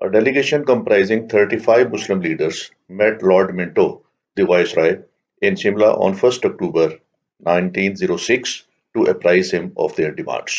A delegation comprising 35 Muslim leaders met Lord Minto, the Viceroy, in Shimla on 1st October 1906 to apprise him of their demands.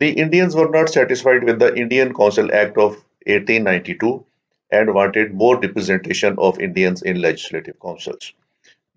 The Indians were not satisfied with the Indian Council Act of 1892 and wanted more representation of Indians in legislative councils.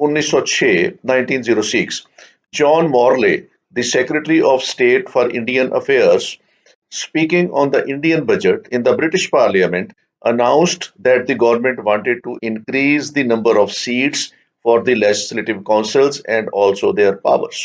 1906 John Morley, the Secretary of State for Indian Affairs, speaking on the Indian budget in the British Parliament, announced that the government wanted to increase the number of seats for the legislative councils and also their powers.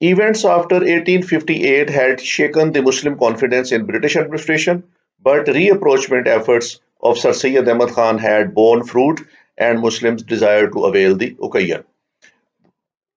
Events after 1858 had shaken the Muslim confidence in British administration, but reapproachment efforts of Sir Syed Ahmad Khan had borne fruit and Muslims desired to avail the occasion.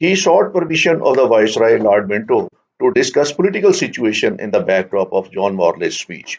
He sought permission of the Viceroy Lord Minto to discuss political situation in the backdrop of John Morley's speech.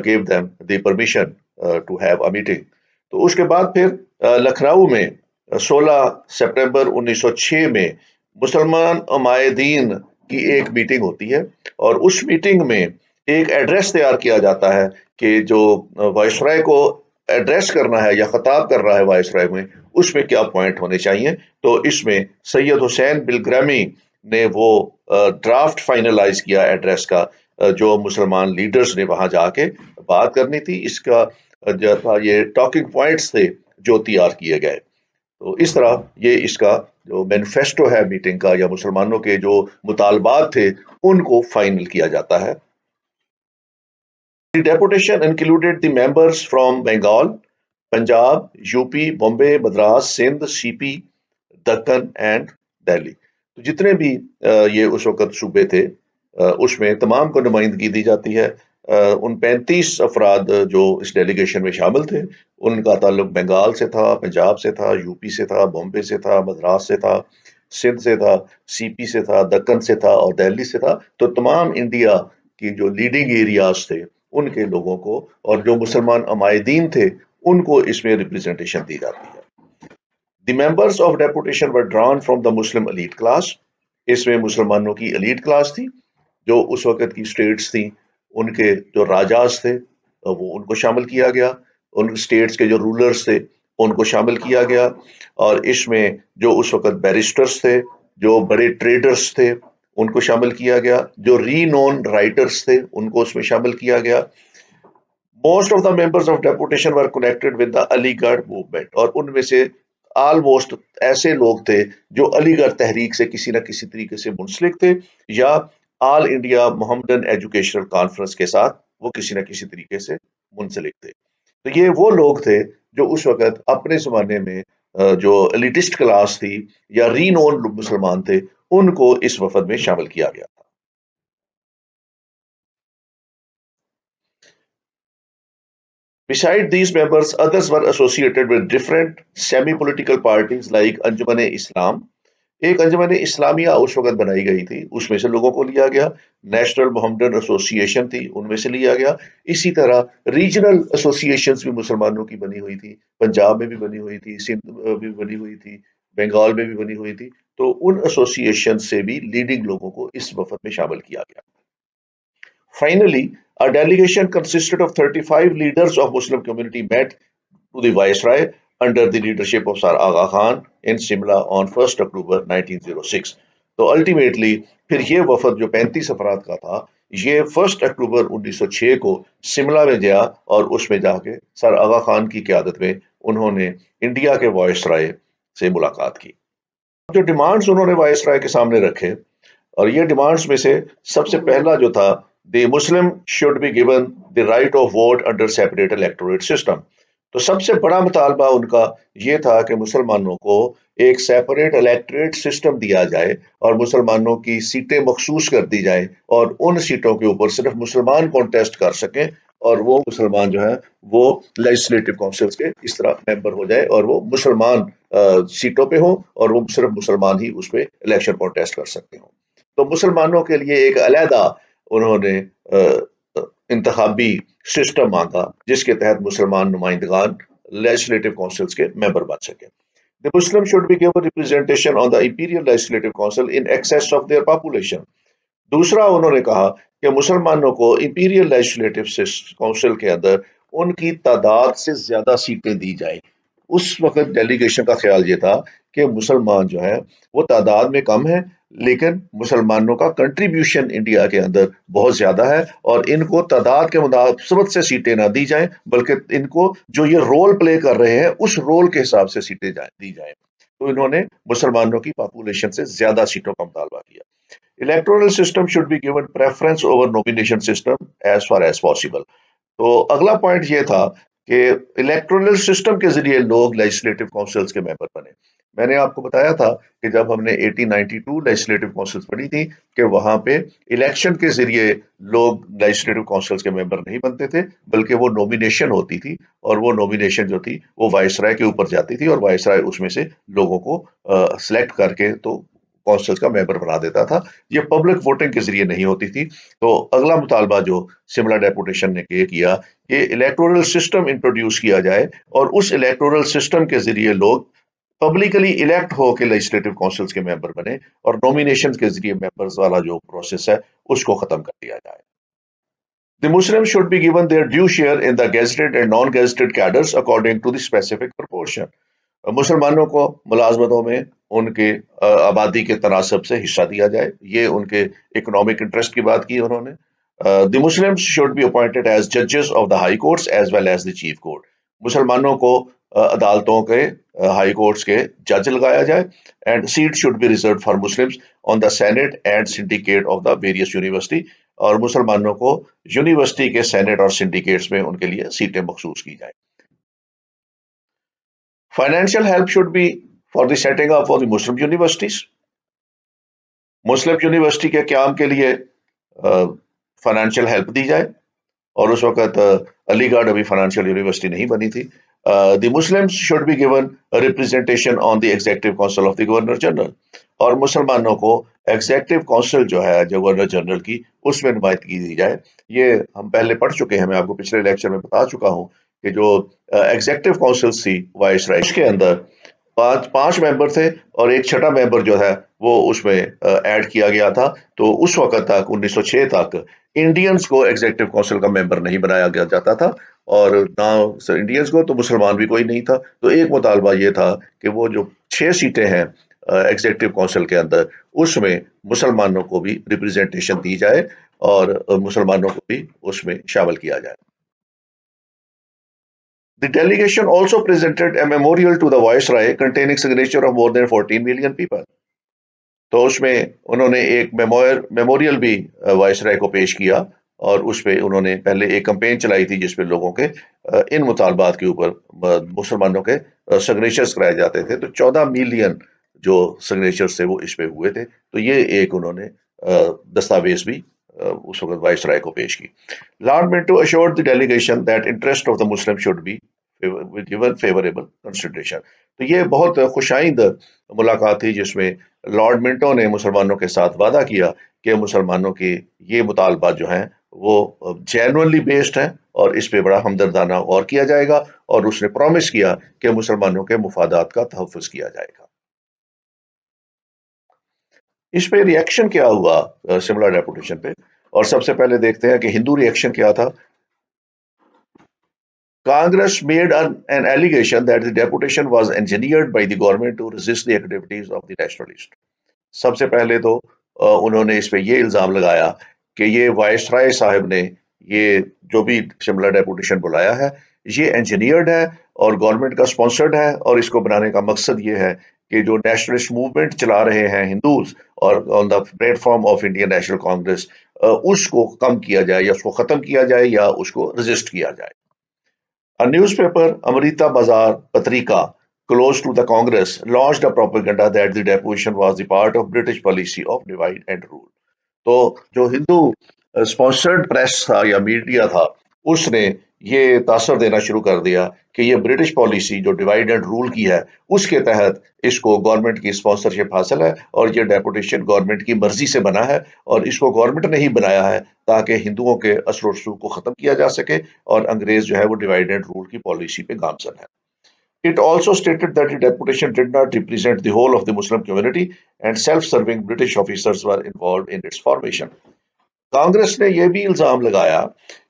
gave them the permission to have a meeting. تو اس کے بعد پھر لکھنؤ میں 16 September 1906 میں مسلمان عمائدین کی ایک meeting ہوتی ہے، اور اس میٹنگ میں ایک ایڈریس تیار کیا جاتا ہے کہ جو وائسرائے کو ایڈریس کرنا ہے یا خطاب کر رہا ہے وائسرائے میں، اس میں کیا پوائنٹ ہونے چاہیے. تو اس میں سید حسین بلگرامی نے وہ ڈرافٹ فائنلائز کیا ایڈریس کا، جو مسلمان لیڈرز نے وہاں جا کے بات کرنی تھی. اس کا جو تھا یہ ٹاکنگ پوائنٹس تھے جو تیار کیے گئے. تو اس طرح یہ اس کا جو مینیفیسٹو ہے میٹنگ کا، یا مسلمانوں کے جو مطالبات تھے ان کو فائنل کیا جاتا ہے. The deputation included the members from Bengal, Punjab, UP, Bombay, Madras, Sindh, CP, Deccan and Delhi. تو جتنے بھی یہ اس وقت صوبے تھے اس میں تمام کو نمائندگی دی جاتی ہے. ان 35 افراد جو اس ڈیلیگیشن میں شامل تھے ان کا تعلق بنگال سے تھا، پنجاب سے تھا، یو پی سے تھا، بامبے سے تھا، مدراس سے تھا، سندھ سے تھا، سی پی سے تھا، دکن سے تھا اور دہلی سے تھا. تو تمام انڈیا کی جو لیڈنگ ایریاز تھے ان کے لوگوں کو، اور جو مسلمان عمائدین تھے ان کو اس میں ریپرزنٹیشن دی جاتی ہے. The members of deputation were drawn from the Muslim elite class. اس میں مسلمانوں کی elite class تھی، جو اس وقت کی اسٹیٹس تھیں ان کے جو راجاز تھے وہ ان کو شامل کیا گیا، ان اسٹیٹس کے جو رولرز تھے ان کو شامل کیا گیا. اور اس میں جو اس وقت بیرسٹرز تھے، جو بڑے ٹریڈرز تھے ان کو شامل کیا گیا، جو ری نون رائٹرز تھے ان کو اس میں شامل کیا گیا. Most of the members of deputation were connected with the علی گڑھ movement. اور ان میں سے آلموسٹ ایسے لوگ تھے جو علی گڑھ تحریک سے کسی نہ کسی طریقے سے منسلک تھے، یا آل انڈیا محمدن ایجوکیشنل کانفرنس کے ساتھ وہ کسی نہ کسی طریقے سے منسلک تھے. تو یہ وہ لوگ تھے جو اس وقت اپنے زمانے میں جو ایلیٹسٹ کلاس تھی یا ری نون مسلمان تھے ان کو اس وفد میں شامل کیا گیا تھا. Beside these members, others were associated with different semi-political parties like انجمن اسلام. ایک انجمن اسلامیہ اس وقت بنائی گئی تھی، اس میں سے لوگوں کو لیا گیا. نیشنل محمدن ایسوسی ایشن تھی، ان میں سے لیا گیا. اسی طرح ریجنل ایسوسیشنز بھی مسلمانوں کی بنی ہوئی تھی، پنجاب میں بھی بنی ہوئی تھی، سندھ میں بھی بنی ہوئی تھی، بنگال میں بھی بنی ہوئی تھی. تو ان ایسوسیشن سے بھی لیڈنگ لوگوں کو اس وفد میں شامل کیا گیا. Finally, a delegation consisted of 35 leaders of Muslim community met to the Viceroy under the leadership of Sir Aga Khan in Simla on 1st October 1906. تو الٹیمیٹلی پھر یہ وفد جو 35 افراد کا تھا یہ 1 اکتوبر 1906 کو سملہ میں گیا، اور اس میں جا کے سر آغا خان کی قیادت میں انہوں نے انڈیا کے وائسرائے سے ملاقات کی. جو ڈیمانڈز انہوں نے وائسرائے کے سامنے رکھے، اور یہ ڈیمانڈز میں سے سب سے پہلا جو تھا، the Muslim should be given the right of vote under separate electorate system. تو سب سے بڑا مطالبہ ان کا یہ تھا کہ مسلمانوں کو ایک سیپریٹ الیکٹوریٹ سسٹم دیا جائے اور مسلمانوں کی سیٹیں مخصوص کر دی جائیں، اور ان سیٹوں کے اوپر صرف مسلمان کانٹیسٹ کر سکیں، اور وہ مسلمان جو ہیں وہ لیجسلیٹو کونسلز کے اس طرح ممبر ہو جائے، اور وہ مسلمان سیٹوں پہ ہوں، اور وہ صرف مسلمان ہی اس پہ الیکشن کانٹیسٹ کر سکتے ہوں. تو مسلمانوں کے لیے ایک علیحدہ انہوں نے انتخابی سسٹم مانگا جس کے تحت مسلمان نمائندگان لیجسلیٹو کونسلز کے ممبر بن سکے. The Muslim should be given representation on the Imperial Legislative Council in excess of their population. دوسرا انہوں نے کہا کہ مسلمانوں کو امپیریل لیجسلیٹو کونسل کے اندر ان کی تعداد سے زیادہ سیٹیں دی جائیں. اس وقت ڈیلیگیشن کا خیال یہ تھا کہ مسلمان جو ہیں وہ تعداد میں کم ہیں، لیکن مسلمانوں کا کنٹریبیوشن انڈیا کے اندر بہت زیادہ ہے، اور ان کو تعداد کے مناسبت سے سیٹیں نہ دی جائیں، بلکہ ان کو جو یہ رول پلے کر رہے ہیں اس رول کے حساب سے سیٹیں دی جائیں. تو انہوں نے مسلمانوں کی پاپولیشن سے زیادہ سیٹوں کا مطالبہ کیا. Electoral system should be given preference over nomination system as far as possible. تو اگلا پوائنٹ یہ تھا کہ الیکٹورل سسٹم کے ذریعے لوگ لیجسلیٹو کونسلز کے ممبر بنے. میں نے آپ کو بتایا تھا کہ جب ہم نے 1892 لیجسلیٹو کونسلز پڑھی تھی کہ وہاں پہ الیکشن کے ذریعے لوگ لیجسلیٹو کونسلز کے ممبر نہیں بنتے تھے، بلکہ وہ نومینیشن ہوتی تھی، اور وہ نومینیشن جو تھی وہ وائسرائے کے اوپر جاتی تھی، اور وائسرائے اس میں سے لوگوں کو سلیکٹ کر کے تو کونسلز کا ممبر بنا دیتا تھا. یہ پبلک ووٹنگ کے ذریعے نہیں ہوتی تھی. تو اگلا مطالبہ جو سملا ڈیپوٹیشن نے کیا کہ الیکٹورل سسٹم انٹروڈیوس کیا جائے اور اس الیکٹورل سسٹم کے ذریعے لوگ پبلکلی الیکٹ ہو کے لیجسلیٹو کونسلز کے ممبر بنے اور نومینیشن کے ذریعے ممبرز والا جو پروسیس ہے اس کو ختم کر دیا جائے. The Muslims should be given their due share in the gazetted and non-gazetted cadres according to the specific proportion. مسلمانوں کو ملازمتوں میں ان کے آبادی کے تناسب سے حصہ دیا جائے. یہ ان کے اکنامک انٹرسٹ کی بات کی انہوں نے. The Muslims should be appointed as judges of the high courts as well as the chief court. مسلمانوں کو عدالتوں کے ہائی کورٹس کے جج لگایا جائے. And seat should be reserved for Muslims on the senate and syndicate of the various university. اور مسلمانوں کو یونیورسٹی کے سینٹ اور سنڈیکیٹس میں ان کے لیے سیٹیں مخصوص کی جائیں. Financial help should be for the setting up of the Muslim universities. Muslim university کے قیام کے لیے فائنینشیل ہیلپ دی جائے. اور اس وقت علی گڑھ ابھی فائنینشیل یونیورسٹی نہیں بنی تھی. The Muslims should be given representation on the executive council of the governor general. اور مسلمانوں کو ایگزیکٹو کونسل جو ہے گورنر جنرل کی اس میں نمائندگی دی جائے. یہ ہم پہلے پڑھ چکے ہیں, میں آپ کو پچھلے لیکچر میں بتا چکا ہوں کہ جو ایگزیکٹو کونسل تھی وائس رائے کے اندر پانچ ممبر تھے اور ایک چھٹا ممبر جو ہے وہ اس میں ایڈ کیا گیا تھا. تو اس وقت تک 1906 تک انڈینز کو ایگزیکٹو کونسل کا ممبر نہیں بنایا گیا جاتا تھا اور نہ انڈینز کو تو مسلمان بھی کوئی نہیں تھا. تو ایک مطالبہ یہ تھا کہ وہ جو 6 سیٹیں ہیں ایگزیکٹو کونسل کے اندر اس میں مسلمانوں کو بھی ریپرزینٹیشن دی جائے اور مسلمانوں کو بھی اس میں شامل کیا جائے. The delegation also presented a memorial to the Viceroy containing signature of more than 14 million people. تو اس میں انہوں نے ایک میموریل بھی وائس رائے کو پیش کیا اور اس پہ انہوں نے پہلے ایک کمپین چلائی تھی جس پہ لوگوں کے ان مطالبات کے اوپر مسلمانوں کے سگنیچرز کرائے جاتے تھے. تو 14 ملین جو سگنیچرز تھے وہ اس پہ ہوئے تھے. تو یہ ایک انہوں نے دستاویز بھی اس وقت وائس رائے کو پیش کی. Lord Manto assured the delegation that interest of the Muslim should be given favorable consideration. تو یہ بہت خوشائند ملاقات تھی جس میں لارڈ منٹو نے مسلمانوں کے ساتھ وعدہ کیا کہ مسلمانوں کے یہ مطالبات جو ہیں وہ جینوئنلی بیسڈ ہیں اور اس پہ بڑا ہمدردانہ غور کیا جائے گا. اور اس نے پرومس کیا کہ مسلمانوں کے مفادات کا تحفظ کیا جائے گا. اس پہ ریئیکشن کیا ہوا سملا ڈیپوٹیشن پہ, اور سب سے پہلے دیکھتے ہیں کہ ہندو ریئیکشن کیا تھا. Congress made an allegation that the deputation was engineered by the government to resist the activities of the nationalists. سب سے پہلے تو انہوں نے اس پہ یہ الزام لگایا کہ یہ وائس رائے صاحب نے یہ جو بھی شملہ ڈیپوٹیشن بلایا ہے یہ انجینئرڈ ہے اور گورنمنٹ کا سپانسرڈ ہے, اور اس کو بنانے کا مقصد یہ ہے کہ جو نیشنلسٹ موومنٹ چلا رہے ہیں ہندوز اور on the platform of Indian National Congress اس کو کم کیا جائے یا اس کو ختم کیا جائے یا اس کو رجسٹ کیا جائے. A newspaper, Amrita Bazar Patrika, close to the Congress, launched a propaganda that the deposition was the part of British policy of divide and rule. تو جو ہندو اسپانسرڈ پریس تھا یا میڈیا تھا اس نے یہ تاثر دینا شروع کر دیا کہ یہ برٹش پالیسی جو ڈیوائڈ اینڈ رول کی ہے اس کے تحت اس کو گورنمنٹ کی اسپانسرشپ حاصل ہے اور یہ ڈیپوٹیشن گورنمنٹ کی مرضی سے بنا ہے اور اس کو گورنمنٹ نے ہی بنایا ہے تاکہ ہندوؤں کے اثر و رسوخ کو ختم کیا جا سکے اور انگریز جو ہے وہ ڈیوائڈ اینڈ رول کی پالیسی پہ گامزن ہے. It also stated that the deputation did not represent the whole of the Muslim community and self-serving British officers were involved in its formation. Congress نے یہ بھی الزام لگایا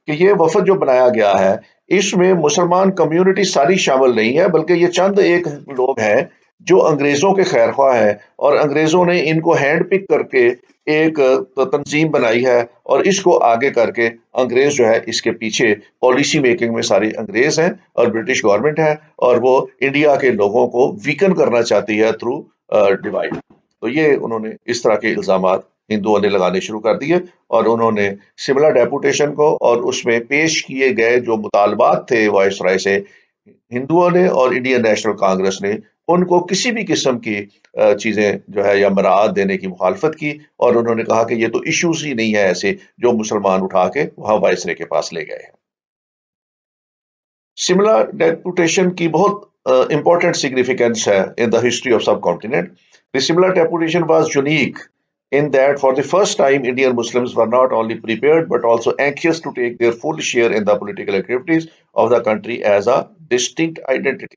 کہ یہ وفد جو بنایا گیا ہے اس میں مسلمان کمیونٹی ساری شامل نہیں ہے بلکہ یہ چند ایک لوگ ہیں جو انگریزوں کے خیر خواہ ہیں اور انگریزوں نے ان کو ہینڈ پک کر کے ایک تنظیم بنائی ہے اور اس کو آگے کر کے انگریز جو ہے اس کے پیچھے پالیسی میکنگ میں ساری انگریز ہیں اور برٹش گورنمنٹ ہے اور وہ انڈیا کے لوگوں کو ویکن کرنا چاہتی ہے تھرو ڈیوائڈ. تو یہ انہوں نے اس طرح کے الزامات ہندوؤں نے لگانے شروع کر دیے اور انہوں نے سملا ڈیپوٹیشن کو اور اس میں پیش کیے گئے جو مطالبات تھے وائس رائے سے ہندوؤں نے اور انڈین نیشنل کانگریس نے ان کو کسی بھی قسم کی چیزیں جو ہے یا مراعات دینے کی مخالفت کی اور انہوں نے کہا کہ یہ تو ایشوز ہی نہیں ہے ایسے جو مسلمان اٹھا کے وہاں وائس رائے کے پاس لے گئے ہیں. سملا ڈیپوٹیشن کی بہت امپورٹنٹ سگنیفیکینس ہے in the history of subcontinent. The Simla deputation was unique in that for the first time Indian Muslims were not only prepared but also anxious to take their full share in the political activities of the country as a distinct identity.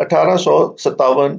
1857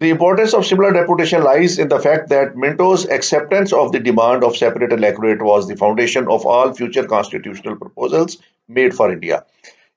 The importance of similar deputation lies in the fact that Minto's acceptance of the demand of separate electorate was the foundation of all future constitutional proposals made for India.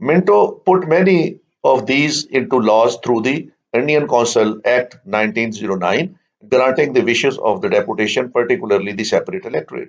Minto put many of these into laws through the Indian Council Act 1909, granting the wishes of the deputation, particularly the separate electorate.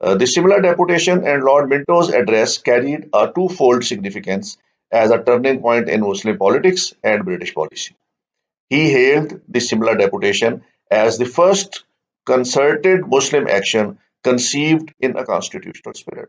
The similar deputation and Lord Minto's address carried a twofold significance as a turning point in Muslim politics and British policy. He hailed the similar deputation as the first concerted Muslim action conceived in a constitutional spirit.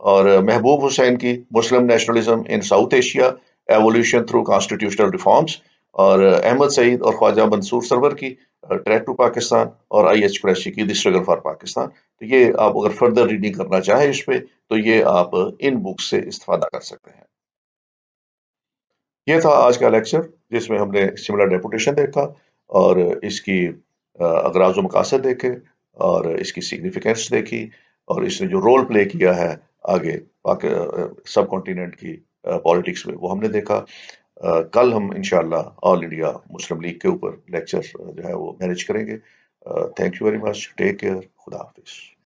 اور محبوب حسین کی Muslim nationalism in South Asia, evolution through constitutional reforms, اور احمد سعید اور خواجہ منصور سرور کی track to Pakistan, اور I H Qureshi کی دی struggle for Pakistan. تو یہ آپ اگر فردر ریڈنگ کرنا چاہیں اس پہ تو یہ آپ ان بکس سے استفادہ کر سکتے ہیں. یہ تھا آج کا لیکچر جس میں ہم نے سملر ڈیپوٹیشن دیکھا اور اس کی اغراض و مقاصد دیکھے اور اس کی سگنیفیکینس دیکھی، اور اس نے جو رول پلے کیا ہے آگے سب کانٹیننٹ کی پالیٹکس میں وہ ہم نے دیکھا. کل ہم انشاءاللہ آل انڈیا مسلم لیگ کے اوپر لیکچر جو ہے وہ مینیج کریں گے. Thank you very much, take care, خدا حافظ.